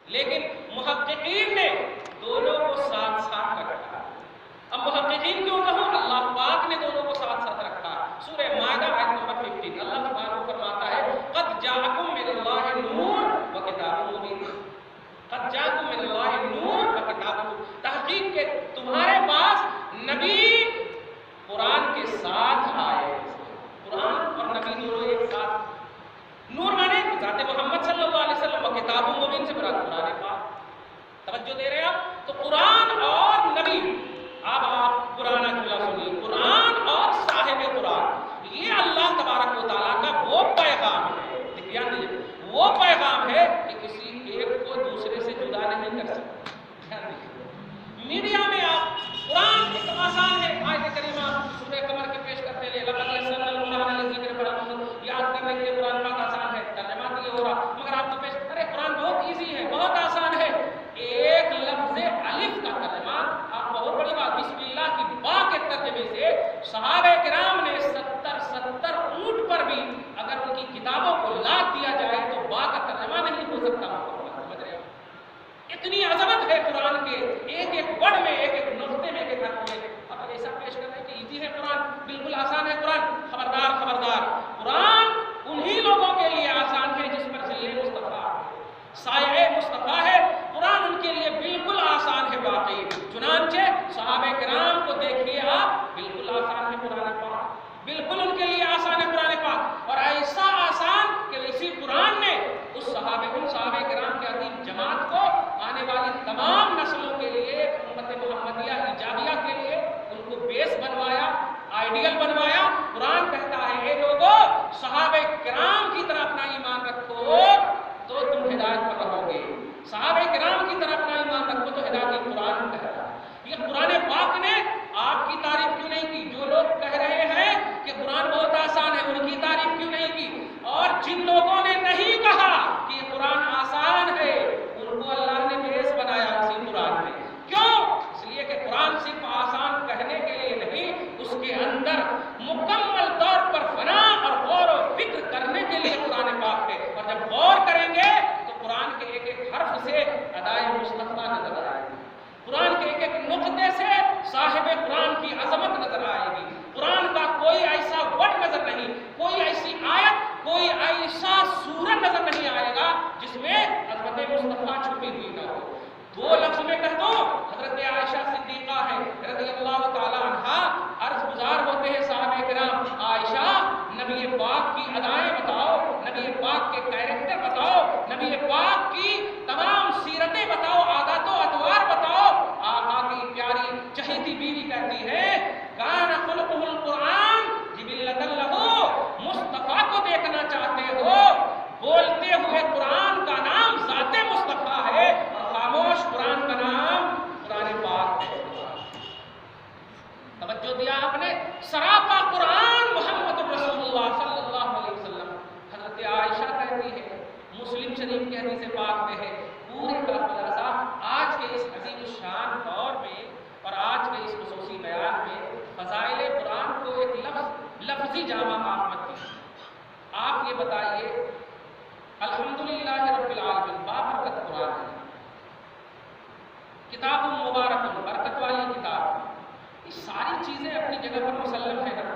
لیکن محققین نے دونوں کو ساتھ ساتھ رکھا. اب محققین کیوں کہوں؟ اللہ پاک نے دونوں کو ساتھ ساتھ رکھا. سورہ مائدہ آیت نمبر 15 اللہ سبحانہ فرماتا ہے قد جاءکم من اللہ نور و کتاب مبین. قد جاءکم من اللہ نور و کتاب مبین. تحقیق کہ تمہارے پاس نبی قرآن کے ساتھ آئے. قرآن اور نبی دونوں ایک ساتھ. نور مانے ذات محمد صلی اللہ علیہ وسلم و کتاب مبین سے مراد قرآن پاک. توجہ دے رہے ہیں آپ؟ تو قرآن اور نبی. اب آپ قرآن جملہ سنیے، قرآن اور صاحب قرآن، یہ اللہ تبارک و تعالیٰ کا وہ پیغام ہے. دھیان دیجیے، وہ پیغام ہے کہ کسی ایک کو دوسرے سے جدا نہیں کر سکتا. دھیان دیجیے، میڈیا میں آپ قرآن ایک آسان ہے. آیت کریمہ سورہ قمر کی پیش کرتے ہیں لقد یسرنا القرآن للذکر فهل یاد کرنے کے لیے قرآن پاک آسان ہے. ترجمہ تو یہ ہو رہا مگر آپ کو پیش ارے قرآن بہت ایزی ہے، بہت آسان ہے. ایک لفظ الف کا ترجمہ آپ بہت بڑی بات بسم اللہ کی با کے ترجمے سے صحابہ کرام نے 70 اونٹ پر بھی اگر ان کی کتابوں کو لاد دیا جائے تو با کا ترجمہ نہیں ہو سکتا. سمجھ رہے ہیں؟ اتنی عظمت ہے قرآن کے ایک ایک ورڈ میں، ایک ایک نقطے میں، ایک ایک حرف میں. اب ایسا پیش کر رہے ہیں کہ ایزی ہے قرآن، بالکل آسان ہے قرآن. خبردار خبردار، قرآن انہی لوگوں کے لیے آسان ہے جس پر ظل مصطفیٰ سایہ مصطفیٰ ہے. قرآن ان کے لیے بالکل آسان ہے واقعی. چنانچہ صحابہ کرام کو دیکھیے آپ، بالکل آسان ہے قرآن پاک، بالکل ان کے لیے آسان ہے قرآن پاک. اور ایسا آسان کہ اسی قرآن نے ان صحابہ کرام کے عظیم جماعت کو آنے والی تمام نسلوں کے لیے، امت محمدیہ حجابیہ کے لیے ان کو بیس بنوایا، آئیڈیل بنوایا. قرآن کہتا ہے اے لوگو صحابہ کرام کی طرح اپنا ایمان رکھو تو تم ہدایت پر رہو گے. صحابہ کرام کی طرف اپنا ایمان رکھو تو ہدایت قرآن کہہ رہا ہے. یہ قرآن پاک نے آپ کی تعریف کیوں نہیں کی؟ جو لوگ کہہ رہے ہیں کہ قرآن بہت آسان ہے ان کی تعریف کیوں نہیں کی؟ اور جن لوگوں نے نہیں کہا کہ یہ قرآن آسان ہے ان کو اللہ نے بیس بنایا اسی قرآن میں. کیوں؟ اس لیے کہ قرآن صرف آسان کہنے کے لیے نہیں، اس کے اندر مکمل طور پر فنا اور غور و فکر کرنے کے لیے قرآن پاک ہے. اور جب غور کریں گے قرآن کے ایک ایک حرف سے ادائے مصطفیٰ نظر آئے گی. قرآن کے ایک ایک نقطے سے صاحب قرآن کی عظمت نظر آئے گی. قرآن کا کوئی ایسا ورڈ نظر نہیں، کوئی ایسی آیت، کوئی ایسا سورت نظر نہیں آئے گا جس میں عظمت مصطفیٰ چھپی ہوئی نہ ہو. دو لفظ میں کہہ دو، حضرت عائشہ صدیقہ ہے رضی اللہ تعالی عنہا، عرض گزار ہوتے ہیں صحابہ کرام عائشہ نبی پاک کی ادائیں بتاؤ، نبی پاک کے کیریکٹر بتاؤ، نبی پاک کی تمام سیرتیں بتاؤ، عادات و اطوار بتاؤ. آقا کی پیاری چہیتی بیوی کہتی ہے کان خلقہ القرآن جبلۃ لہ، مصطفیٰ کو دیکھنا چاہتے ہو بولتے ہوئے قرآن کا نام ذات مصطفیٰ ہے اور خاموش قرآن کا نام قرآن پاک ہے. توجہ دیا آپ نے؟ سراپا قرآن محمد رسول اللہ صلی اللہ علیہ وسلم. حضرت عائشہ کہتی ہے، مسلم شریف کے حدیث پاک میں ہے، پورے کا خلاصہ آج کے اس عظیم الشان دور میں اور آج کے اس خصوصی بیان میں فضائل قرآن کو ایک لفظی جامع آپ مت دیجیے. آپ یہ بتائیے الحمدللہ رب العالمین بابرکت قرآن ہے، کتاب مبارک برکت والی کتاب. یہ ساری چیزیں اپنی جگہ پر مسلم ہے نا،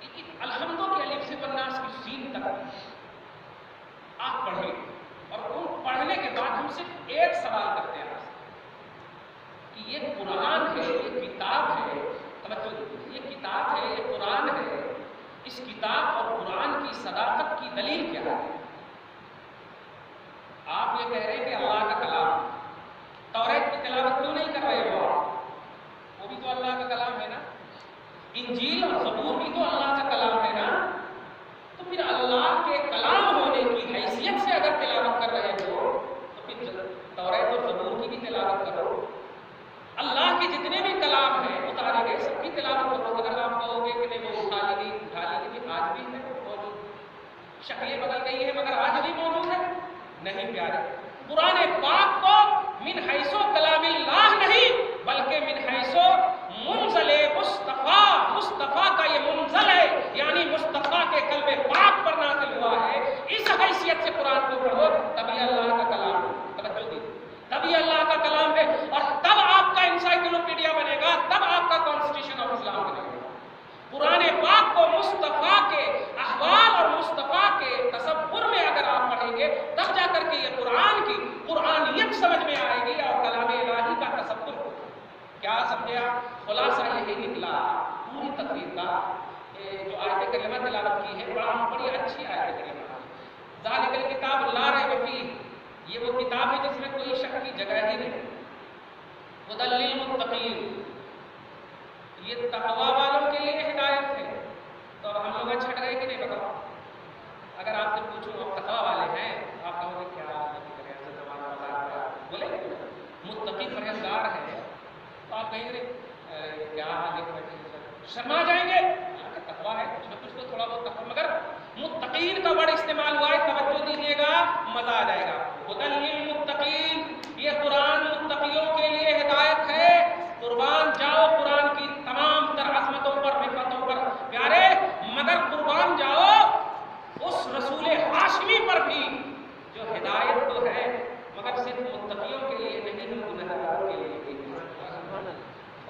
لیکن الحمدو کے الف سے والناس کی سین تک آپ پڑھیں اور ان پڑھنے کے بعد ہم صرف ایک سوال کرتے ہیں کہ یہ قرآن ہے، یہ کتاب ہے، یہ کتاب ہے، یہ قرآن ہے، اس کتاب اور قرآن کی صداقت کی دلیل کیا ہے؟ آپ یہ کہہ رہے ہیں کہ اللہ کا کلام، توریت کی تلاوت کیوں نہیں کر رہے ہو آپ؟ وہ بھی تو اللہ کا کلام ہے نا. انجیل اور زبور بھی تو اللہ کا کلام ہے نا. تو پھر اللہ کے کلام ہونے کی حیثیت سے اگر تلاوت کر رہے ہو تو پھر توریت اور زبور کی بھی تلاوت کرو. اللہ کے جتنے بھی کلام ہیں اتارے گئے سب کی تلاوت کرو. اگر آپ کہو گے کہ نہیں وہ اٹھا لی گئی، آج بھی ہے موجود. شکلیں بدل گئی ہے مگر آج بھی موجود ہے. نہیں پیارے، قرآن پاک کو من حیث کلام اللہ نہیں بلکہ من حیث منزل مصطفیٰ، مصطفیٰ کا یہ منزل ہے، یعنی مصطفیٰ کے قلب پاک پر نازل ہوا ہے. اس حیثیت سے قرآن کو پڑھو تبھی اللہ کا کلام. گے تب جا کر کے یہ قرآن کی قرآنیت سمجھ میں آئے گی اور کلام الہی کا تصور ہوگا۔ کیا سمجھے آپ؟ خلاصہ یہی نکلا پوری تقریر کا۔ جو آیت کریمہ تلاوت کی ہے بڑی اچھی آیت کریمہ ہے۔ ذالک الکتاب لا ریب فیہ، یہ وہ کتاب ہے جس میں کوئی شک کی جگہ ہی نہیں۔ ھدی للمتقین، یہ تقوی والوں کے لیے ہدایت ہے۔ تو اب ہم لوگ چھٹ گئے کہ نہیں بتاؤ؟ اگر آپ سے پوچھوں آپ تقوی والے ہیں آپ کہو گے کیا بولے متقی پرہیزگار ہے تو آپ کہیں گے کیا شرما جائیں گے، تقوی ہے کچھ نہ کچھ تو تھوڑا بہت تقوی، مگر متقین کا ورڈ استعمال ہوا ہے، توجہ دیجیے گا مزہ آ جائے گا۔ ھدی للمتقین، یہ قرآن متقیوں کے لیے ہدایت ہے۔ قربان جاؤ قرآن کی تمام تر عظمتوں پر رفتوں پر پیارے، مگر قربان جاؤ اس رسول ہاشمی پر بھی جو ہدایت تو ہے مگر صرف متقیوں کے لیے نہیں، گنہگاروں کے لیے بھی۔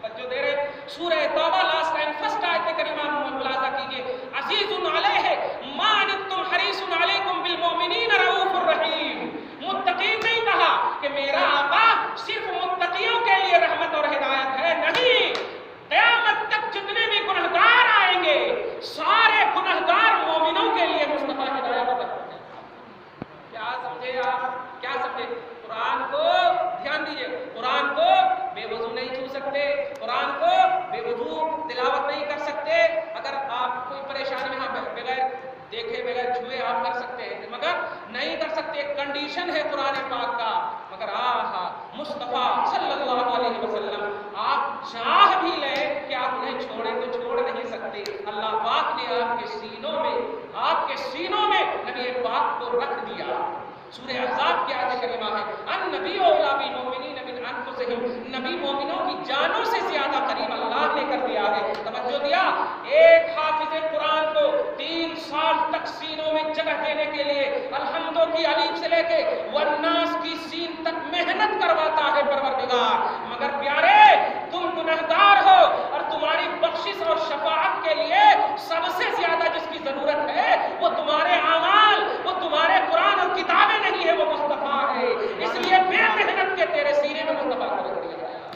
توجہ دے رہے سورہ توبہ لاسٹ ٹائم فرسٹ آیت کریمہ ملاحظہ کیجئے، عزیز علیہ ما عنتم حریص علیکم بالمؤمنین رؤوف الرحیم۔ متقین نہیں کہا کہ میرا آقا صرف متقیوں کے لیے رحمت اور ہدایت ہے، نہیں، قیامت تک جتنے بھی گنہگار آئیں گے سارے گنہگار مومنوں کے لیے مصطفیٰ ہدایت ہے۔ کیا سمجھے آپ؟ کیا سمجھے؟ قرآن کو دھیان دیجئے، قرآن کو بے وضو نہیں چھو سکتے، قرآن کو بے وضو تلاوت نہیں کر سکتے۔ اگر آپ کوئی پریشانی میں بغیر دیکھے بغیر چھوئے آپ کر سکتے ہیں مگر نہیں کر سکتے، ایک کنڈیشن ہے قرآن پاک کا۔ مگر مصطفیٰ صلی اللہ علیہ وسلم آپ چاہ بھی لیں کہ آپ انہیں چھوڑیں تو چھوڑ نہیں سکتے۔ اللہ پاک نے آپ کے سینوں میں نبی پاک کو رکھ دیا۔ سورہ احزاب کی آیت کریمہ ہے النبی اولیٰ بالمؤمنین من انفسہم، نبی مومنوں کی جانوں سے زیادہ قریب اللہ نے کر دیا ہے۔ توجہ دیا، ایک حافظ قرآن کو 3 سال تک سینوں میں جگہ دینے کے لیے الحمدوں کی الف سے لے کے والناس کی سین تک محنت کرواتا ہے پروردگار، مگر پیارے تم گنہگار ہو اور تمہاری بخشش اور شفاعت کے لیے سب سے زیادہ جس کی ضرورت ہے وہ تمہارے اعمال، وہ تمہارے قرآن اور کتابیں نہیں ہے، وہ مصطفیٰ ہے۔ اس لیے بے محنت کے تیرے سینے میں مصطفیٰ کو رکھ دیا گیا۔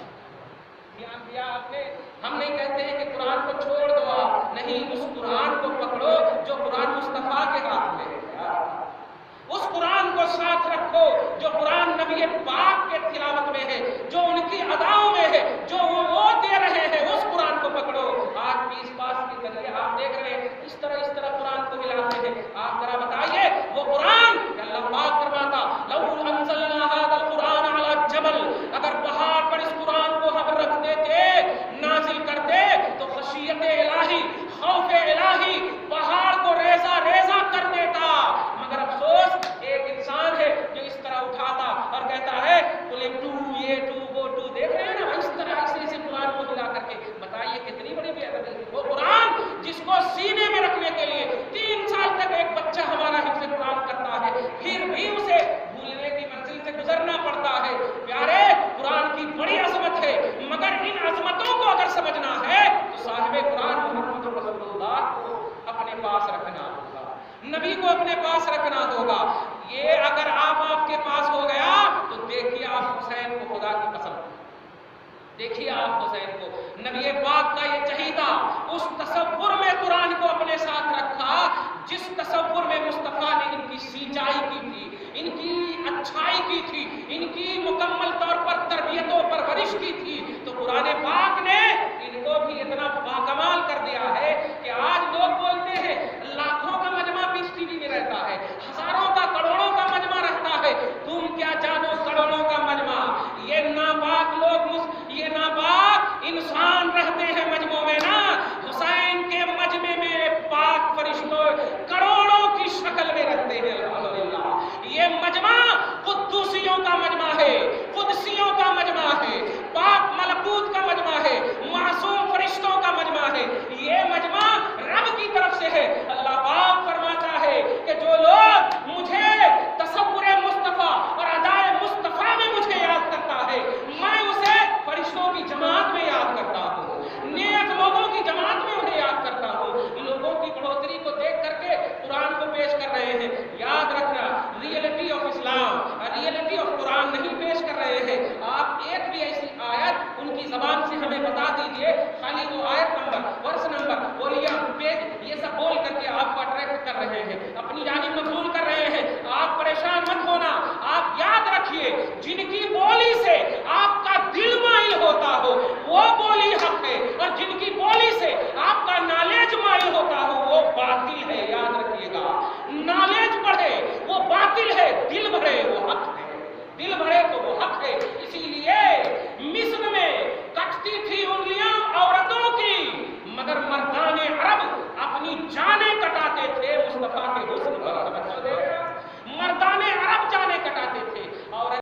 دھیان دیا آپ نے؟ ہم نہیں کہتے ہیں کہ قرآن کو چھوڑ دو آپ، نہیں، اس قرآن کو پکڑو جو قرآن مصطفیٰ کے ہاتھ میں ہے، اس قرآن کو ساتھ رکھو جو قرآن نبی پاک کے تلاوت میں ہے، جو ان کی اداؤں میں ہے، جو وہ دے رہے ہیں، اس قرآن کو پکڑو۔ آج پیس پاس کی طریقے آپ دیکھ رہے ہیں، اس طرح قرآن کو ملاتے ہیں۔ آپ ذرا بتائیے وہ قرآن کہ اللہ پاک فرماتا لو انزلنا هذا القرآن على جبل، اگر پہاڑ پر اس قرآن کو ہم رکھ دیتے، نازل کرتے تو خشیت الہی، خوف الہی پہاڑ کو ریزہ ریزہ کر دیتا، مگر افسوس ایک انسان ہے جو اس طرح اٹھاتا اور کہتا ہے قل ٹو یہ ٹو وہ ٹو، دیکھ رہے ہیں نا اس طرح اسے قرآن کو ملا کر کے، بتائیے کتنی بڑی بے ادبی ہے۔ وہ قرآن جس کو سینے میں رکھنے کے لیے 3 سال تک ایک بچہ ہمارا حفظ قرآن کرتا ہے، پھر بھی اسے بھولنے کی منزل سے گزرنا پڑتا ہے۔ پیارے قرآن کی بڑی عظمت ہے، مگر ان عظمتوں کو اگر سمجھنا ہے تو صاحب قرآن محمد رسول اللہ کو اپنے پاس رکھنا ہوگا، نبی کو اپنے پاس رکھنا ہوگا۔ یہ اگر آپ کے پاس ہو گیا تو دیکھیے آپ حسین کو، خدا کی قسم دیکھیے آپ حسین کو، نبی پاک کا یہ چہیتا اس تصور میں قرآن کو اپنے ساتھ رکھا جس تصور میں مصطفیٰ